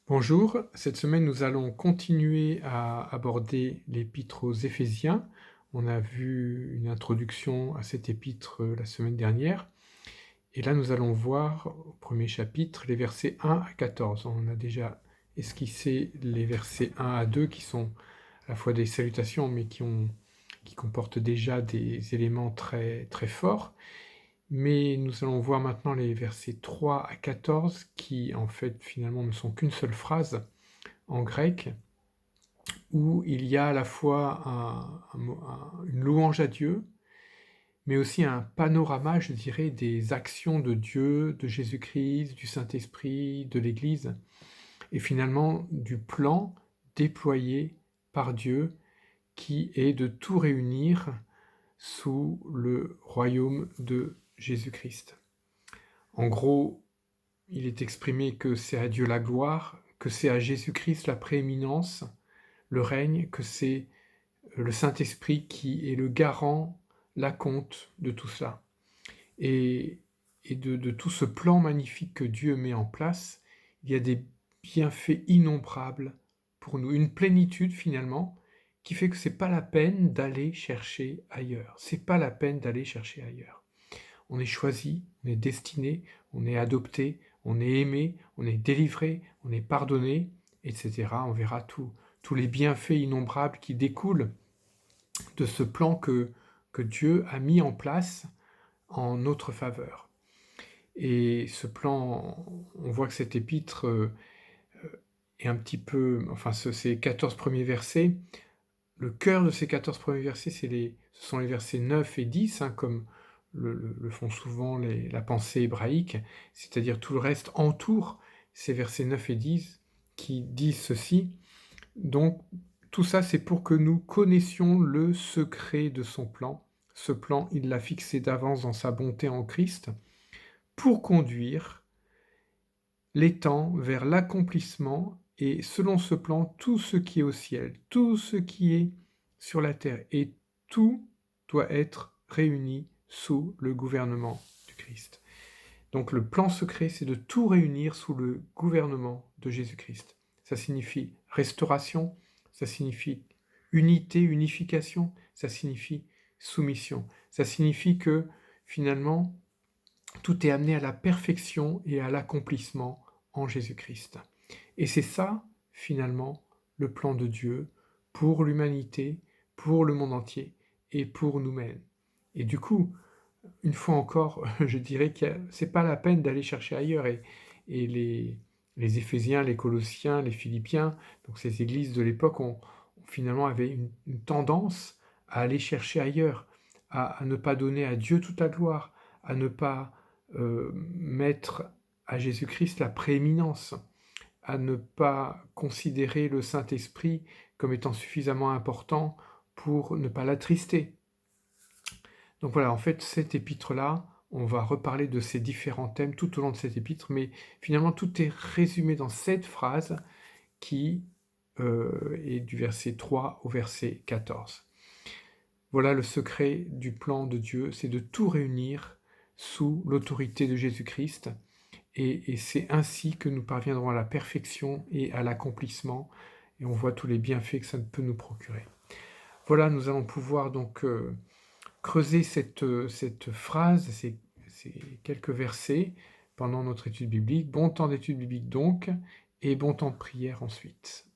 Bonjour, cette semaine nous allons continuer à aborder l'épître aux Éphésiens. On a vu une introduction à cette épître la semaine dernière, et là nous allons voir au premier chapitre les versets 1 à 14. On a déjà esquissé les versets 1 à 2 qui sont à la fois des salutations mais qui comportent déjà des éléments très, très forts. Mais nous allons voir maintenant les versets 3 à 14 qui en fait finalement ne sont qu'une seule phrase en grec, où il y a à la fois une louange à Dieu, mais aussi un panorama, je dirais, des actions de Dieu, de Jésus-Christ, du Saint-Esprit, de l'Église, et finalement du plan déployé par Dieu qui est de tout réunir sous le royaume de Jésus-Christ. En gros, il est exprimé que c'est à Dieu la gloire, que c'est à Jésus-Christ la prééminence, le règne, que c'est le Saint-Esprit qui est le garant, l'acompte de tout cela. Et de tout ce plan magnifique que Dieu met en place, il y a des bienfaits innombrables pour nous, une plénitude finalement, qui fait que c'est pas la peine d'aller chercher ailleurs. C'est pas la peine d'aller chercher ailleurs. On est choisi, on est destiné, on est adopté, on est aimé, on est délivré, on est pardonné, etc. On verra tous les bienfaits innombrables qui découlent de ce plan que Dieu a mis en place en notre faveur. Et ce plan, on voit que cet épître est un petit peu, enfin ces 14 premiers versets, le cœur de ces 14 premiers versets, ce sont les versets 9 et 10, comme le font souvent la pensée hébraïque, c'est-à-dire tout le reste entoure ces versets 9 et 10 qui disent ceci. Donc tout ça, c'est pour que nous connaissions le secret de son plan. Ce plan, il l'a fixé d'avance dans sa bonté en Christ, pour conduire les temps vers l'accomplissement, et selon ce plan, tout ce qui est au ciel, tout ce qui est sur la terre, et tout doit être réuni sous le gouvernement du Christ. Donc le plan secret, c'est de tout réunir sous le gouvernement de Jésus-Christ. Ça signifie restauration, ça signifie unité, unification, ça signifie soumission. Ça signifie que finalement, tout est amené à la perfection et à l'accomplissement en Jésus-Christ. Et c'est ça, finalement, le plan de Dieu pour l'humanité, pour le monde entier et pour nous-mêmes. Et du coup, une fois encore, je dirais que c'est pas la peine d'aller chercher ailleurs. Et les Éphésiens, les Colossiens, les Philippiens, donc ces églises de l'époque, finalement avaient une tendance à aller chercher ailleurs, à ne pas donner à Dieu toute la gloire, à ne pas mettre à Jésus-Christ la prééminence, à ne pas considérer le Saint-Esprit comme étant suffisamment important pour ne pas l'attrister. Donc voilà, en fait, cette épître-là, on va reparler de ces différents thèmes tout au long de cette épître, mais finalement, tout est résumé dans cette phrase qui est du verset 3 au verset 14. Voilà le secret du plan de Dieu, c'est de tout réunir sous l'autorité de Jésus-Christ, et c'est ainsi que nous parviendrons à la perfection et à l'accomplissement, et on voit tous les bienfaits que ça peut nous procurer. Voilà, nous allons pouvoir donc creuser cette phrase, ces quelques versets pendant notre étude biblique. Bon temps d'étude biblique donc, et bon temps de prière ensuite.